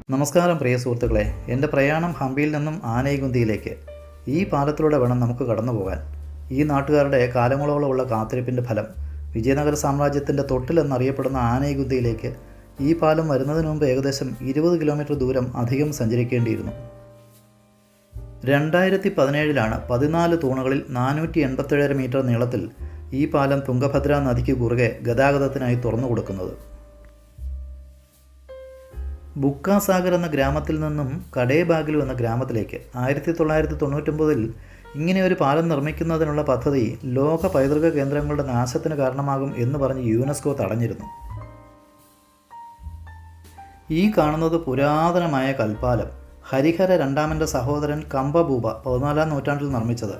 നമസ്കാരം പ്രിയ സുഹൃത്തുക്കളെ, എൻ്റെ പ്രയാണം ഹംപിയിൽ നിന്നും ആനൈകുന്തിയിലേക്ക്. ഈ പാലത്തിലൂടെ വേണം നമുക്ക് കടന്നു പോകാൻ. ഈ നാട്ടുകാരുടെ കാലങ്ങളോളമുള്ള കാത്തിരിപ്പിൻ്റെ ഫലം വിജയനഗര സാമ്രാജ്യത്തിൻ്റെ തൊട്ടിലെന്നറിയപ്പെടുന്ന ആനൈകുന്തിയിലേക്ക് ഈ പാലം വരുന്നതിന് മുമ്പ് ഏകദേശം 20 കിലോമീറ്റർ ദൂരം അധികം സഞ്ചരിക്കേണ്ടിയിരുന്നു. 2017 14 തൂണുകളിൽ 487 മീറ്റർ നീളത്തിൽ ഈ പാലം തുംഗഭദ്ര നദിക്ക് കുറുകെ ഗതാഗതത്തിനായി തുറന്നു കൊടുക്കുന്നത്. ബുക്കാസാഗർ എന്ന ഗ്രാമത്തിൽ നിന്നും കടേബാഗിലു എന്ന ഗ്രാമത്തിലേക്ക് 1999 ഇങ്ങനെ ഒരു പാലം നിർമ്മിക്കുന്നതിനുള്ള പദ്ധതി ലോക പൈതൃക കേന്ദ്രങ്ങളുടെ നാശത്തിന് കാരണമാകും എന്ന് പറഞ്ഞ് യുനെസ്കോ തടഞ്ഞിരുന്നു. ഈ കാണുന്നത് പുരാതനമായ കൽപ്പാലം ഹരിഹര രണ്ടാമൻ്റെ സഹോദരൻ കമ്പബൂബ 14-ാം നൂറ്റാണ്ടിൽ നിർമ്മിച്ചത്.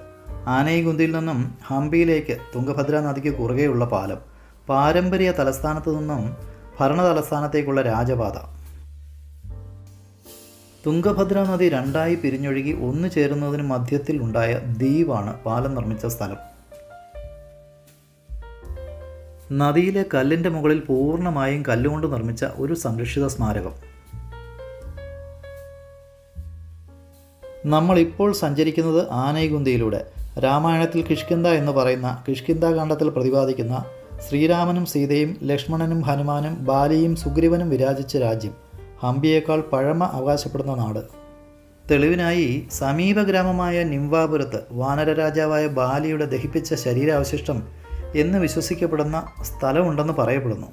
ആനൈകുന്തിയിൽ നിന്നും ഹംപിയിലേക്ക് തുംഗഭദ്ര നദിക്ക് കുറുകെയുള്ള പാലം, പാരമ്പര്യ തലസ്ഥാനത്തു നിന്നും ഭരണ തലസ്ഥാനത്തേക്കുള്ള രാജപാത. തുംഗഭദ്ര നദി രണ്ടായി പിരിഞ്ഞൊഴുകി ഒന്നു ചേരുന്നതിന് മധ്യത്തിൽ ഉണ്ടായ ദ്വീപാണ് പാലം നിർമ്മിച്ച സ്ഥലം. നദിയിലെ കല്ലിൻ്റെ മുകളിൽ പൂർണ്ണമായും കല്ലുകൊണ്ട് നിർമ്മിച്ച ഒരു സംരക്ഷിത സ്മാരകം. നമ്മളിപ്പോൾ സഞ്ചരിക്കുന്നത് ആനൈകുന്തിയിലൂടെ. രാമായണത്തിൽ കിഷ്കിന്ധ എന്ന് പറയുന്ന കിഷ്കിന്ധാകാന്ഡത്തിൽ പ്രതിപാദിക്കുന്ന ശ്രീരാമനും സീതയും ലക്ഷ്മണനും ഹനുമാനും ബാലിയും സുഗ്രീവനും വിരാജിച്ച രാജ്യം, ഹംപിയേക്കാൾ പഴമ അവകാശപ്പെടുന്ന നാട്. തെളിവിനായി സമീപ ഗ്രാമമായ നിംവാപുരത്ത് വാനര രാജാവായ ബാലിയുടെ ദഹിപ്പിച്ച ശരീരാവശിഷ്ടം എന്ന് വിശ്വസിക്കപ്പെടുന്ന സ്ഥലമുണ്ടെന്ന് പറയപ്പെടുന്നു.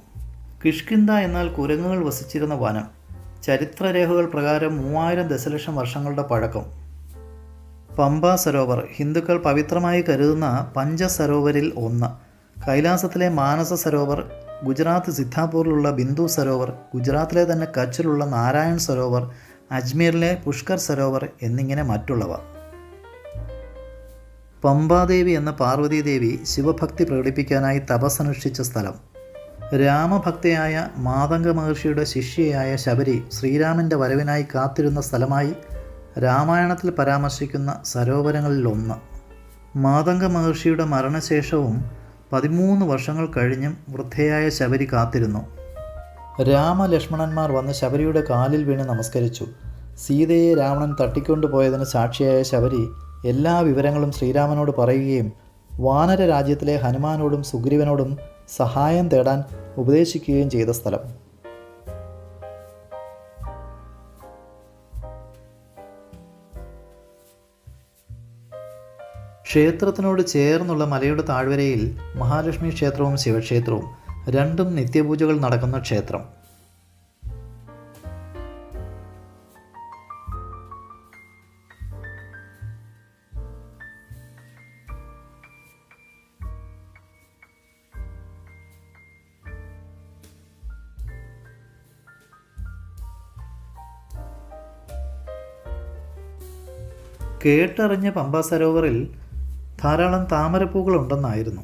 കിഷ്കിന്ധ എന്നാൽ കുരങ്ങുകൾ വസിച്ചിരുന്ന വനം. ചരിത്രരേഖകൾ പ്രകാരം 3000 ദശലക്ഷം വർഷങ്ങളുടെ പഴക്കം. പമ്പ സരോവർ ഹിന്ദുക്കൾ പവിത്രമായി കരുതുന്ന പഞ്ചസരോവരിൽ ഒന്ന്. കൈലാസത്തിലെ മാനസ സരോവർ, ഗുജറാത്ത് സിദ്ധാപൂരിലുള്ള ബിന്ദു സരോവർ, ഗുജറാത്തിലെ തന്നെ കച്ചിലുള്ള നാരായൺ സരോവർ, അജ്മീറിലെ പുഷ്കർ സരോവർ എന്നിങ്ങനെ മറ്റുള്ളവ. പമ്പാദേവി എന്ന പാർവതീദേവി ശിവഭക്തി പ്രകടിപ്പിക്കാനായി തപസ്സനുഷ്ഠിച്ച സ്ഥലം. രാമഭക്തയായ മാതംഗ മഹർഷിയുടെ ശിഷ്യയായ ശബരി ശ്രീരാമൻ്റെ വരവിനായി കാത്തിരുന്ന സ്ഥലമായി രാമായണത്തിൽ പരാമർശിക്കുന്ന സരോവരങ്ങളിലൊന്ന്. മാതംഗ മഹർഷിയുടെ മരണശേഷവും 13 വർഷങ്ങൾ കഴിഞ്ഞും വൃദ്ധയായ ശബരി കാത്തിരുന്നു. രാമലക്ഷ്മണന്മാർ വന്ന് ശബരിയുടെ കാലിൽ വീണ് നമസ്കരിച്ചു. സീതയെ രാവണൻ തട്ടിക്കൊണ്ടുപോയതിന് സാക്ഷിയായ ശബരി എല്ലാ വിവരങ്ങളും ശ്രീരാമനോട് പറയുകയും വാനര രാജ്യത്തിലെ ഹനുമാനോടും സുഗ്രീവനോടും സഹായം തേടാൻ ഉപദേശിക്കുകയും ചെയ്ത സ്ഥലം. ക്ഷേത്രത്തിനോട് ചേർന്നുള്ള മലയുടെ താഴ്വരയിൽ മഹാലക്ഷ്മി ക്ഷേത്രവും ശിവക്ഷേത്രവും, രണ്ടും നിത്യപൂജകൾ നടക്കുന്ന ക്ഷേത്രം. കേട്ടറിഞ്ഞ പമ്പ സരോവറിൽ ധാരാളം താമരപ്പൂക്കൾ ഉണ്ടെന്നായിരുന്നു.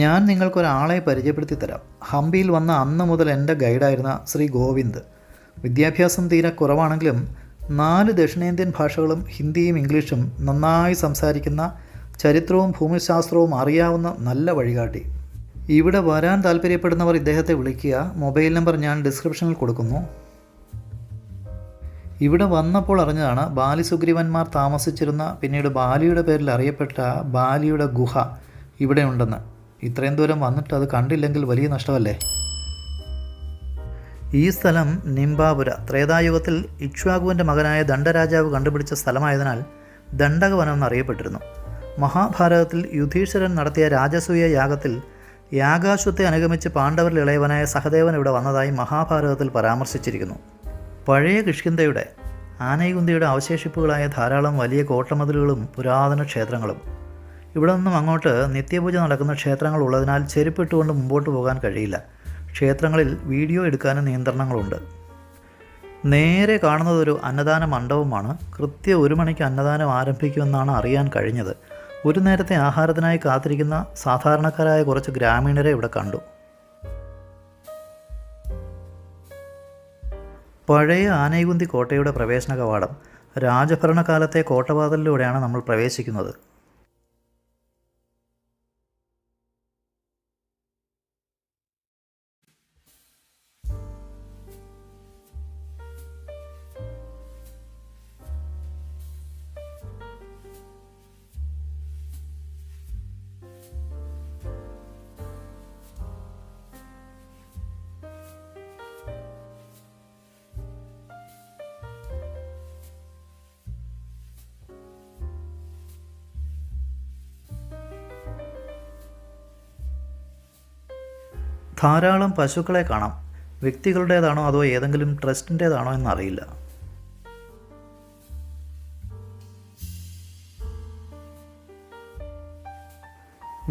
ഞാൻ നിങ്ങൾക്കൊരാളെ പരിചയപ്പെടുത്തി തരാം. ഹംപിയിൽ വന്ന അന്ന് മുതൽ എൻ്റെ ഗൈഡായിരുന്ന ശ്രീ ഗോവിന്ദ്. വിദ്യാഭ്യാസം തീരെ കുറവാണെങ്കിലും 4 ദക്ഷിണേന്ത്യൻ ഭാഷകളും ഹിന്ദിയും ഇംഗ്ലീഷും നന്നായി സംസാരിക്കുന്ന, ചരിത്രവും ഭൂമിശാസ്ത്രവും അറിയാവുന്ന നല്ല വഴികാട്ടി. ഇവിടെ വരാൻ താല്പര്യപ്പെടുന്നവർ ഇദ്ദേഹത്തെ വിളിക്കുക. മൊബൈൽ നമ്പർ ഞാൻ ഡിസ്ക്രിപ്ഷനിൽ കൊടുക്കുന്നു. ഇവിടെ വന്നപ്പോൾ അറിഞ്ഞതാണ് ബാലി സുഗ്രീവന്മാർ താമസിച്ചിരുന്ന, പിന്നീട് ബാലിയുടെ പേരിൽ അറിയപ്പെട്ട ബാലിയുടെ ഗുഹ ഇവിടെ ഉണ്ടെന്ന്. ഇത്രയും ദൂരം വന്നിട്ട് അത് കണ്ടില്ലെങ്കിൽ വലിയ നഷ്ടമല്ലേ. ഈ സ്ഥലം നിംബാപുര ത്രേതായുഗത്തിൽ ഇക്ഷ്വാകുവിൻ്റെ മകനായ ദണ്ഡരാജാവ് കണ്ടുപിടിച്ച സ്ഥലമായതിനാൽ ദണ്ഡകവനം എന്നറിയപ്പെട്ടിരുന്നു. മഹാഭാരതത്തിൽ യുധിഷ്ഠിരൻ നടത്തിയ രാജസൂയ യാഗത്തിൽ യാഗാശ്വത്തെ അനുഗമിച്ച് പാണ്ഡവരിൽ ഇളയവനായ സഹദേവൻ ഇവിടെ വന്നതായി മഹാഭാരതത്തിൽ പരാമർശിച്ചിരിക്കുന്നു. പഴയ കിഷ്കിന്ധയുടെ ആനൈകുന്തിയുടെ അവശേഷിപ്പുകളായ ധാരാളം വലിയ കോട്ടമതിലുകളും പുരാതന ക്ഷേത്രങ്ങളും. ഇവിടെ നിന്നും അങ്ങോട്ട് നിത്യപൂജ നടക്കുന്ന ക്ഷേത്രങ്ങൾ ഉള്ളതിനാൽ ചെരുപ്പിട്ടുകൊണ്ട് മുമ്പോട്ട് പോകാൻ കഴിയില്ല. ക്ഷേത്രങ്ങളിൽ വീഡിയോ എടുക്കാനും നിയന്ത്രണങ്ങളുണ്ട്. നേരെ കാണുന്നതൊരു അന്നദാന മണ്ഡപമാണ്. കൃത്യം 1 മണിക്ക് അന്നദാനം ആരംഭിക്കുമെന്നാണ് അറിയാൻ കഴിഞ്ഞത്. ഒരു നേരത്തെ ആഹാരത്തിനായി കാത്തിരിക്കുന്ന സാധാരണക്കാരായ കുറച്ച് ഗ്രാമീണരെ ഇവിടെ കണ്ടു. പഴയ ആനൈകുന്തി കോട്ടയുടെ പ്രവേശന കവാടം. രാജഭരണകാലത്തെ കോട്ടവാതിലിലൂടെയാണ് നമ്മൾ പ്രവേശിക്കുന്നത്. ധാരാളം പശുക്കളെ കാണാം. വ്യക്തികളുടേതാണോ അതോ ഏതെങ്കിലും ട്രസ്റ്റിൻ്റേതാണോ എന്നറിയില്ല.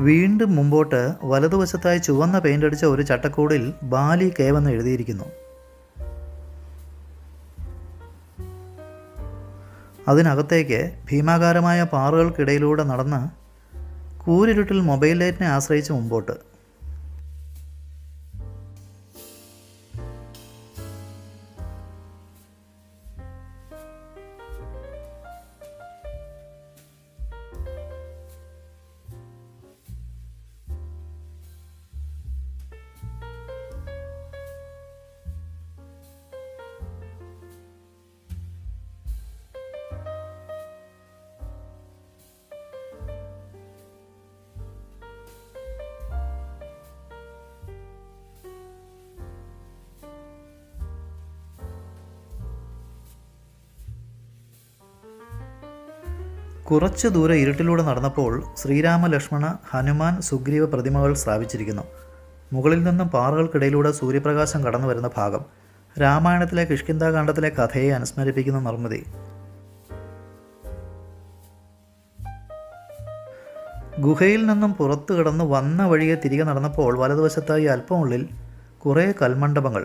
വീണ്ടും മുമ്പോട്ട് വലതുവശത്തായി ചുവന്ന പെയിൻ്റ് അടിച്ച ഒരു ചട്ടക്കൂടിൽ ബാലി കേവെന്ന് എഴുതിയിരിക്കുന്നു. അതിനകത്തേക്ക് ഭീമാകാരമായ പാറകൾക്കിടയിലൂടെ നടന്ന് കൂരിരുട്ടിൽ മൊബൈൽ ലൈറ്റിനെ ആശ്രയിച്ച് മുമ്പോട്ട്. കുറച്ചു ദൂരെ ഇരുട്ടിലൂടെ നടന്നപ്പോൾ ശ്രീരാമ, ലക്ഷ്മണ, ഹനുമാൻ, സുഗ്രീവ പ്രതിമകൾ സ്ഥാപിച്ചിരിക്കുന്നു. മുകളിൽ നിന്നും പാറകൾക്കിടയിലൂടെ സൂര്യപ്രകാശം കടന്നു വരുന്ന ഭാഗം രാമായണത്തിലെ കിഷ്കിന്ധാകാന്ഡത്തിലെ കഥയെ അനുസ്മരിപ്പിക്കുന്ന നിർമ്മിതി. ഗുഹയിൽ നിന്നും പുറത്തു കടന്ന് വന്ന വഴിയെ തിരികെ നടന്നപ്പോൾ വലതുവശത്തായി അല്പമുള്ളിൽ കുറേ കൽമണ്ഡപങ്ങൾ,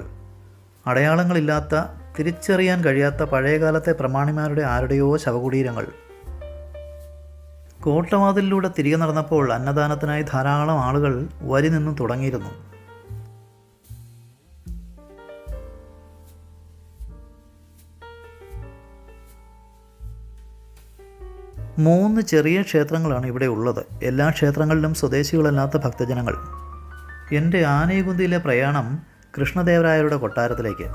അടയാളങ്ങളില്ലാത്ത, തിരിച്ചറിയാൻ കഴിയാത്ത പഴയകാലത്തെ പ്രമാണിമാരുടെ ആരുടെയോ ശവകുടീരങ്ങൾ. കോട്ടവാതിലിലൂടെ തിരികെ നടന്നപ്പോൾ അന്നദാനത്തിനായി ധാരാളം ആളുകൾ വരി നിന്നു തുടങ്ങിയിരുന്നു. മൂന്ന് ചെറിയ ക്ഷേത്രങ്ങളാണ് ഇവിടെ ഉള്ളത്. എല്ലാ ക്ഷേത്രങ്ങളിലും സ്വദേശികളല്ലാത്ത ഭക്തജനങ്ങൾ. എൻ്റെ ആനൈകുന്തിയിലെ പ്രയാണം കൃഷ്ണദേവരായരുടെ കൊട്ടാരത്തിലേക്ക്.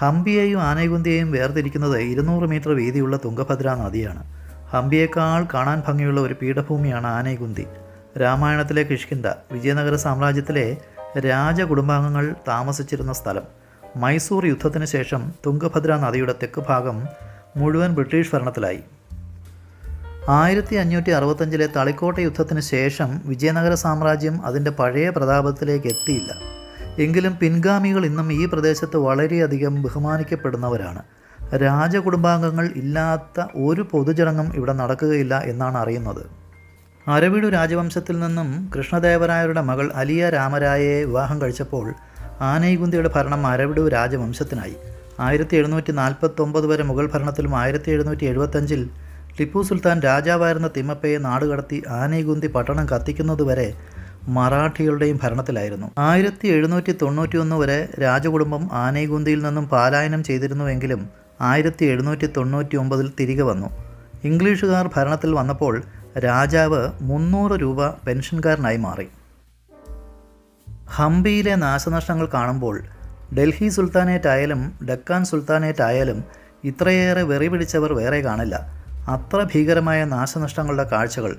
ഹംപിയെയും ആനൈകുന്തിയെയും വേർതിരിക്കുന്നത് 200 മീറ്റർ വീതിയുള്ള തുംഗഭദ്ര നദിയാണ്. ഹംപിയേക്കാൾ കാണാൻ ഭംഗിയുള്ള ഒരു പീഠഭൂമിയാണ് ആനൈകുന്തി. രാമായണത്തിലെ കിഷ്കിന്ധ വിജയനഗര സാമ്രാജ്യത്തിലെ രാജകുടുംബാംഗങ്ങൾ താമസിച്ചിരുന്ന സ്ഥലം. മൈസൂർ യുദ്ധത്തിന് ശേഷം തുംഗഭദ്ര നദിയുടെ തെക്ക് ഭാഗം മുഴുവൻ ബ്രിട്ടീഷ് ഭരണത്തിലായി. 1565 തളിക്കോട്ട യുദ്ധത്തിന് ശേഷം വിജയനഗര സാമ്രാജ്യം അതിൻ്റെ പഴയ പ്രതാപത്തിലേക്ക് എത്തിയില്ല. എങ്കിലും പിൻഗാമികൾ ഇന്നും ഈ പ്രദേശത്ത് വളരെയധികം ബഹുമാനിക്കപ്പെടുന്നവരാണ്. രാജകുടുംബാംഗങ്ങൾ ഇല്ലാത്ത ഒരു പൊതുചടങ്ങും ഇവിടെ നടക്കുകയില്ല എന്നാണ് അറിയുന്നത്. അരവിടു രാജവംശത്തിൽ നിന്നും കൃഷ്ണദേവരായരുടെ മകൾ അലിയ രാമരായയെ വിവാഹം കഴിച്ചപ്പോൾ ആനൈകുന്തിയുടെ ഭരണം അരവിടു രാജവംശത്തിനായി. 1749 വരെ മുഗൾ ഭരണത്തിലും 1775 ടിപ്പു സുൽത്താൻ രാജാവായിരുന്ന തിമ്മപ്പയെ നാടുകടത്തി ആനൈകുന്തി പട്ടണം കത്തിക്കുന്നതുവരെ മറാഠികളുടെയും ഭരണത്തിലായിരുന്നു. 1791 വരെ രാജകുടുംബം ആനൈകുന്തിയിൽ നിന്നും പലായനം ചെയ്തിരുന്നുവെങ്കിലും 1799 തിരികെ വന്നു. ഇംഗ്ലീഷുകാർ ഭരണത്തിൽ വന്നപ്പോൾ രാജാവ് 300 രൂപ പെൻഷൻകാരനായി മാറി. ഹംപിയിലെ നാശനഷ്ടങ്ങൾ കാണുമ്പോൾ ഡൽഹി സുൽത്താനേറ്റ് ആയാലും ഡക്കാൻ സുൽത്താനേറ്റ് ആയാലും ഇത്രയേറെ വെറി പിടിച്ചവർ വേറെ കാണില്ല. അത്ര ഭീകരമായ നാശനഷ്ടങ്ങളുടെ കാഴ്ചകൾ.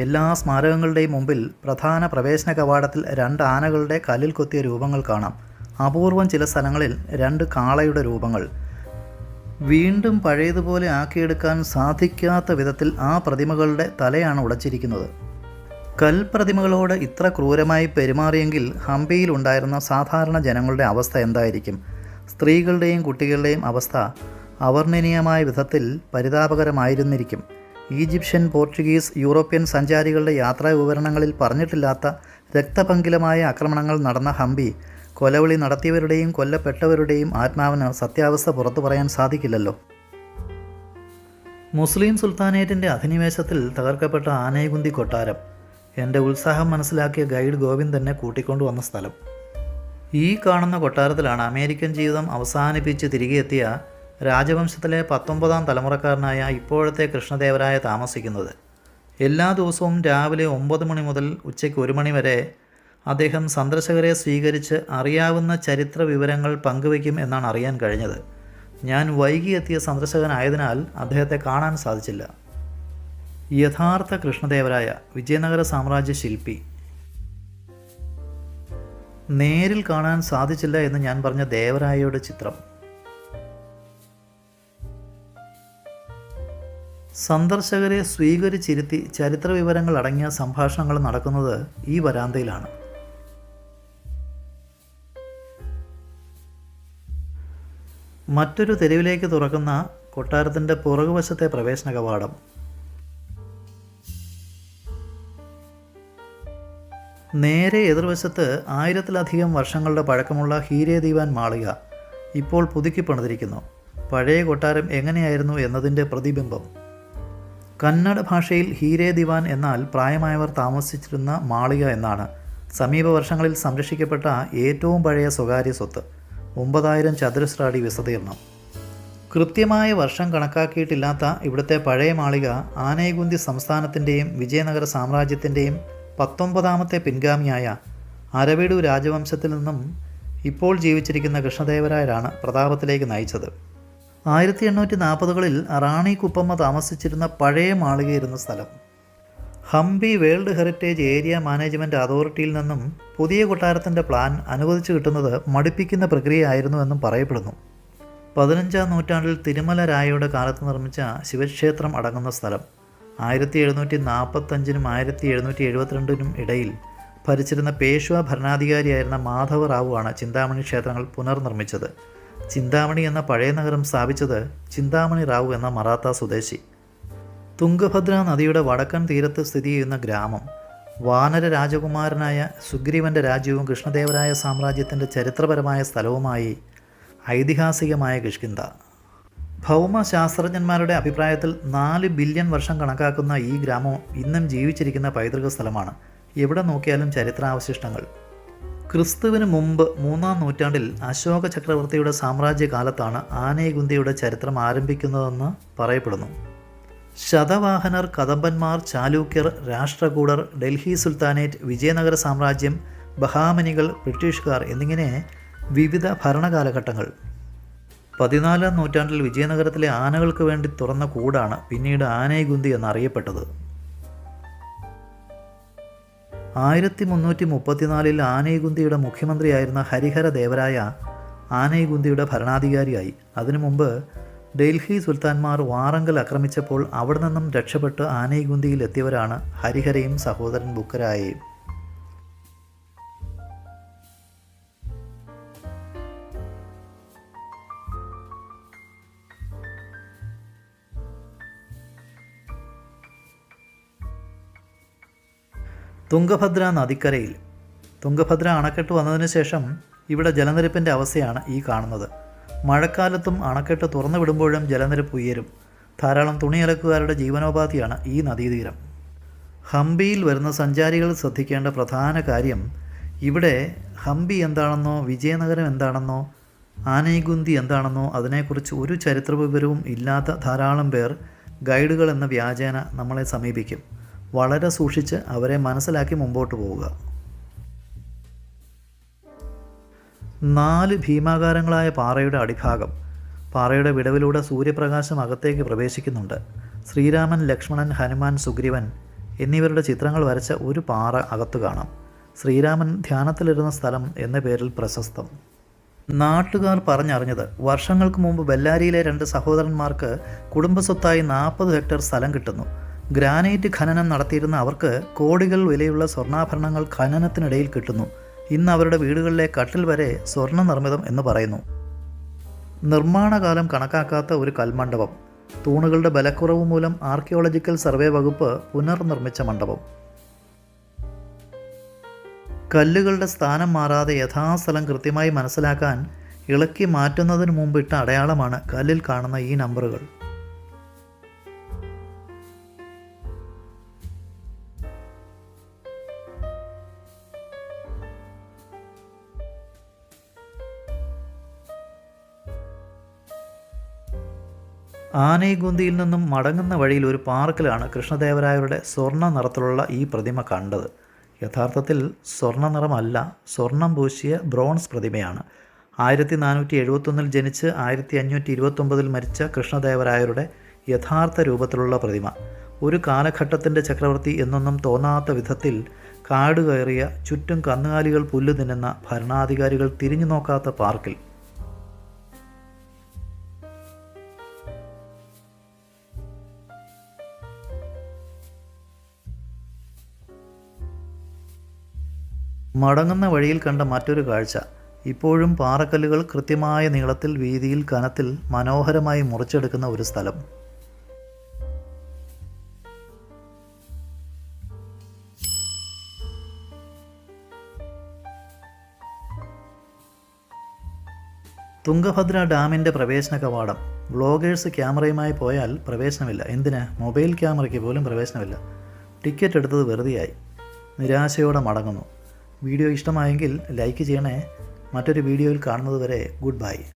എല്ലാ സ്മാരകങ്ങളുടെയും മുമ്പിൽ പ്രധാന പ്രവേശന കവാടത്തിൽ 2 ആനകളുടെ കല്ലിൽ കൊത്തിയ രൂപങ്ങൾ കാണാം. അപൂർവം ചില സ്ഥലങ്ങളിൽ 2 കാളയുടെ രൂപങ്ങൾ. വീണ്ടും പഴയതുപോലെ ആക്കിയെടുക്കാൻ സാധിക്കാത്ത വിധത്തിൽ ആ പ്രതിമകളുടെ തലയാണ് ഉടച്ചിരിക്കുന്നത്. കൽപ്രതിമകളോട് ഇത്ര ക്രൂരമായി പെരുമാറിയെങ്കിൽ ഹംപിയിൽ ഉണ്ടായിരുന്ന സാധാരണ ജനങ്ങളുടെ അവസ്ഥ എന്തായിരിക്കും? സ്ത്രീകളുടെയും കുട്ടികളുടെയും അവസ്ഥ അവർണ്ണനീയമായ വിധത്തിൽ പരിതാപകരമായിരുന്നിരിക്കും. ഈജിപ്ഷ്യൻ, പോർച്ചുഗീസ്, യൂറോപ്യൻ സഞ്ചാരികളുടെ യാത്രാ വിവരണങ്ങളിൽ പറഞ്ഞിട്ടില്ലാത്ത രക്തപങ്കിലമായ ആക്രമണങ്ങൾ നടന്ന ഹംപി കൊലവിളി നടത്തിയവരുടെയും കൊല്ലപ്പെട്ടവരുടെയും ആത്മാവിന് സത്യാവസ്ഥ പുറത്തു പറയാൻ സാധിക്കില്ലല്ലോ. മുസ്ലിം സുൽത്താനേറ്റിൻ്റെ അധിനിവേശത്തിൽ തകർക്കപ്പെട്ട ആനൈകുന്തി കൊട്ടാരം എൻ്റെ ഉത്സാഹം മനസ്സിലാക്കിയ ഗൈഡ് ഗോവിന്ദ് തന്നെ കൂട്ടിക്കൊണ്ടുവന്ന സ്ഥലം. ഈ കാണുന്ന കൊട്ടാരത്തിലാണ് അമേരിക്കൻ ജീവിതം അവസാനിപ്പിച്ച് തിരികെ എത്തിയ രാജവംശത്തിലെ 19ാം തലമുറക്കാരനായ ഇപ്പോഴത്തെ കൃഷ്ണദേവരായ താമസിക്കുന്നത്. എല്ലാ ദിവസവും രാവിലെ 9 മണി മുതൽ ഉച്ചയ്ക്ക് 1 മണി വരെ അദ്ദേഹം സന്ദർശകരെ സ്വീകരിച്ച് അറിയാവുന്ന ചരിത്ര വിവരങ്ങൾ പങ്കുവയ്ക്കും എന്നാണ് അറിയാൻ കഴിഞ്ഞത്. ഞാൻ വൈകിയെത്തിയ സന്ദർശകനായതിനാൽ അദ്ദേഹത്തെ കാണാൻ സാധിച്ചില്ല. യഥാർത്ഥ കൃഷ്ണദേവരായ, വിജയനഗര സാമ്രാജ്യ ശില്പി. നേരിൽ കാണാൻ സാധിച്ചില്ല എന്ന് ഞാൻ പറഞ്ഞ ദേവരായയുടെ ചിത്രം. സന്ദർശകരെ സ്വീകരിച്ചിരുത്തി ചരിത്ര വിവരങ്ങൾ അടങ്ങിയ സംഭാഷണങ്ങൾ നടക്കുന്നത് ഈ വരാന്തയിലാണ്. മറ്റൊരു തെരുവിലേക്ക് തുറക്കുന്ന കൊട്ടാരത്തിൻ്റെ പുറകുവശത്തെ പ്രവേശന കവാടം. നേരെ എതിർവശത്ത് 1000-ലധികം വർഷങ്ങളുടെ പഴക്കമുള്ള ഹീരേ ദിവാൻ മാളിക ഇപ്പോൾ പുതുക്കി പണിതിരിക്കുന്നു. പഴയ കൊട്ടാരം എങ്ങനെയായിരുന്നു എന്നതിൻ്റെ പ്രതിബിംബം. കന്നഡ ഭാഷയിൽ ഹീരേ ദിവാൻ എന്നാൽ പ്രായമായവർ താമസിച്ചിരുന്ന മാളിക എന്നാണ്. സമീപ വർഷങ്ങളിൽ സംരക്ഷിക്കപ്പെട്ട ഏറ്റവും പഴയ സ്വകാര്യ സ്വത്ത്. 9000 ചതുരശ്ര അടി വിസ്തീർണം. കൃത്യമായ വർഷം കണക്കാക്കിയിട്ടില്ലാത്ത ഇവിടുത്തെ പഴയ മാളിക ആനൈകുന്തി സംസ്ഥാനത്തിൻ്റെയും വിജയനഗര സാമ്രാജ്യത്തിൻ്റെയും 19ാമത്തെ പിൻഗാമിയായ അരവിഡു രാജവംശത്തിൽ നിന്നും ഇപ്പോൾ ജീവിച്ചിരിക്കുന്ന കൃഷ്ണദേവരായരാണ് പ്രതാപത്തിലേക്ക് നയിച്ചത്. 1840കളിൽ റാണി കുപ്പമ്മ താമസിച്ചിരുന്ന പഴയ മാളികയിരുന്ന സ്ഥലം. Hampi world heritage area management അതോറിറ്റിയിൽ നിന്നും പുതിയ കൊട്ടാരത്തിൻ്റെ പ്ലാൻ അനുവദിച്ചു കിട്ടുന്നത് മടുപ്പിക്കുന്ന പ്രക്രിയയായിരുന്നുവെന്നും പറയപ്പെടുന്നു. 15ാം നൂറ്റാണ്ടിൽ തിരുമല രായയുടെ കാലത്ത് നിർമ്മിച്ച ശിവക്ഷേത്രം അടങ്ങുന്ന സ്ഥലം 1745-നും 1772-നും ഇടയിൽ ഭരിച്ചിരുന്ന പേഷ്വ ഭരണാധികാരിയായിരുന്ന മാധവ റാവുവാണ് ചിന്താമണി ക്ഷേത്രങ്ങൾ പുനർനിർമ്മിച്ചത്. ചിന്താമണി എന്ന പഴയ നഗരം സ്ഥാപിച്ചത് ചിന്താമണി റാവു എന്ന മറാത്ത സ്വദേശി. തുംഗഭദ്ര നദിയുടെ വടക്കൻ തീരത്ത് സ്ഥിതി ചെയ്യുന്ന ഗ്രാമം. വാനര രാജകുമാരനായ സുഗ്രീവൻ്റെ രാജ്യവും കൃഷ്ണദേവരായ സാമ്രാജ്യത്തിൻ്റെ ചരിത്രപരമായ സ്ഥലവുമായി ഐതിഹാസികമായ കിഷ്കിന്ധ. ഭൗമശാസ്ത്രജ്ഞന്മാരുടെ അഭിപ്രായത്തിൽ 4 ബില്യൺ വർഷം കണക്കാക്കുന്ന ഈ ഗ്രാമം ഇന്നും ജീവിച്ചിരിക്കുന്ന പൈതൃക സ്ഥലമാണ്. എവിടെ നോക്കിയാലും ചരിത്രാവശിഷ്ടങ്ങൾ. ക്രിസ്തുവിന് മുമ്പ് 3ാം നൂറ്റാണ്ടിൽ അശോക ചക്രവർത്തിയുടെ സാമ്രാജ്യകാലത്താണ് ആനൈകുന്തിയുടെ ചരിത്രം ആരംഭിക്കുന്നതെന്ന് പറയപ്പെടുന്നു. ശതവാഹനർ, കദംബന്മാർ, ചാലൂക്യർ, രാഷ്ട്രകൂടർ, ഡൽഹി സുൽത്താനേറ്റ്, വിജയനഗര സാമ്രാജ്യം, ബഹാമനികൾ, ബ്രിട്ടീഷുകാർ എന്നിങ്ങനെ വിവിധ ഭരണകാലഘട്ടങ്ങൾ. 14ാം നൂറ്റാണ്ടിൽ വിജയനഗരത്തിലെ ആനകൾക്ക് വേണ്ടി തുറന്ന കൂടാണ് പിന്നീട് ആനൈകുന്തി എന്നറിയപ്പെട്ടത്. 1334-ൽ ആനൈകുന്തിയുടെ മുഖ്യമന്ത്രിയായിരുന്ന ഹരിഹര ദേവരായ ആനൈകുന്തിയുടെ ഭരണാധികാരിയായി. അതിനു മുമ്പ് ഡൽഹി സുൽത്താൻമാർ വാറങ്കൽ ആക്രമിച്ചപ്പോൾ അവിടെ നിന്നും രക്ഷപ്പെട്ട് ആനൈകുന്തിയിൽ എത്തിയവരാണ് ഹരിഹരയും സഹോദരൻ ബുക്കരായയും. തുംഗഭദ്ര നദിക്കരയിൽ തുംഗഭദ്ര അണക്കെട്ട് വന്നതിന് ശേഷം ഇവിടെ ജലനിരപ്പിൻ്റെ അവസ്ഥയാണ് ഈ കാണുന്നത്. മഴക്കാലത്തും അണക്കെട്ട് തുറന്നു വിടുമ്പോഴും ജലനിരപ്പ് ഉയരും. ധാരാളം തുണിയലക്കുകാരുടെ ജീവനോപാധിയാണ് ഈ നദീതീരം. ഹംപിയിൽ വരുന്ന സഞ്ചാരികൾ ശ്രദ്ധിക്കേണ്ട പ്രധാന കാര്യം, ഇവിടെ ഹംപി എന്താണെന്നോ വിജയനഗരം എന്താണെന്നോ ആനൈകുന്തി എന്താണെന്നോ അതിനെക്കുറിച്ച് ഒരു ചരിത്രവിവരവും ഇല്ലാത്ത ധാരാളം പേർ ഗൈഡുകൾ എന്ന വ്യാജേന നമ്മളെ സമീപിക്കും. വളരെ സൂക്ഷിച്ച് അവരെ മനസ്സിലാക്കി മുമ്പോട്ട് പോവുക. 4 ഭീമാകാരങ്ങളായ പാറയുടെ അടിഭാഗം. പാറയുടെ വിടവിലൂടെ സൂര്യപ്രകാശം അകത്തേക്ക് പ്രവേശിക്കുന്നുണ്ട്. ശ്രീരാമൻ, ലക്ഷ്മണൻ, ഹനുമാൻ, സുഗ്രീവൻ എന്നിവരുടെ ചിത്രങ്ങൾ വരച്ച ഒരു പാറ അകത്തു കാണാം. ശ്രീരാമൻ ധ്യാനത്തിലിരുന്ന സ്ഥലം എന്ന പേരിൽ പ്രശസ്തം. നാട്ടുകാർ പറഞ്ഞറിഞ്ഞത്, വർഷങ്ങൾക്ക് മുമ്പ് ബെല്ലാരിയിലെ 2 സഹോദരന്മാർക്ക് കുടുംബസ്വത്തായി 40 ഹെക്ടർ സ്ഥലം കിട്ടുന്നു. ഗ്രാനൈറ്റ് ഖനനം നടത്തിയിരുന്ന അവർക്ക് കോടികൾ വിലയുള്ള സ്വർണ്ണാഭരണങ്ങൾ ഖനനത്തിനിടയിൽ കിട്ടുന്നു. ഇന്ന് അവരുടെ വീടുകളിലെ കട്ടിൽ വരെ സ്വർണ്ണ നിർമ്മിതം എന്ന് പറയുന്നു. നിർമ്മാണകാലം കണക്കാക്കാത്ത ഒരു കൽമണ്ഡപം. തൂണുകളുടെ ബലക്കുറവ് മൂലം ആർക്കിയോളജിക്കൽ സർവേ വകുപ്പ് പുനർനിർമ്മിച്ച മണ്ഡപം. കല്ലുകളുടെ സ്ഥാനം മാറാതെ യഥാസ്ഥലം കൃത്യമായി മനസ്സിലാക്കാൻ ഇളക്കി മാറ്റുന്നതിന് മുമ്പ് ഇട്ട അടയാളമാണ് കല്ലിൽ കാണുന്ന ഈ നമ്പറുകൾ. ആനൈകുന്തിയിൽ നിന്നും മടങ്ങുന്ന വഴിയിൽ ഒരു പാർക്കിലാണ് കൃഷ്ണദേവരായരുടെ സ്വർണ്ണ നിറത്തിലുള്ള ഈ പ്രതിമ കണ്ടത്. യഥാർത്ഥത്തിൽ സ്വർണ്ണ നിറമല്ല, സ്വർണം പൂശിയ ബ്രോൺസ് പ്രതിമയാണ്. 1471 ജനിച്ച് 1529 മരിച്ച കൃഷ്ണദേവരായരുടെ യഥാർത്ഥ രൂപത്തിലുള്ള പ്രതിമ. ഒരു കാലഘട്ടത്തിൻ്റെ ചക്രവർത്തി എന്നൊന്നും തോന്നാത്ത വിധത്തിൽ കാട് കയറിയ, ചുറ്റും കന്നുകാലികൾ പുല്ല് തിന്നുന്ന, ഭരണാധികാരികൾ തിരിഞ്ഞു നോക്കാത്ത പാർക്കിൽ. മടങ്ങുന്ന വഴിയിൽ കണ്ട മറ്റൊരു കാഴ്ച, ഇപ്പോഴും പാറക്കല്ലുകൾ കൃത്യമായ നീളത്തിൽ, വീതിയിൽ, കനത്തിൽ മനോഹരമായി മുറിച്ചെടുക്കുന്ന ഒരു സ്ഥലം. തുംഗഭദ്ര ഡാമിൻ്റെ പ്രവേശന കവാടം. വ്ളോഗേഴ്സ് ക്യാമറയുമായി പോയാൽ പ്രവേശനമില്ല. എന്തിന്? മൊബൈൽ ക്യാമറയ്ക്ക് പോലും പ്രവേശനമില്ല. ടിക്കറ്റ് എടുത്തത് വെറുതെയായി. നിരാശയോടെ മടങ്ങുന്നു. വീഡിയോ ഇഷ്ടമായെങ്കിൽ ലൈക്ക് ചെയ്യണേ. മറ്റൊരു വീഡിയോയിൽ കാണുന്നത് വരെ ഗുഡ് ബൈ.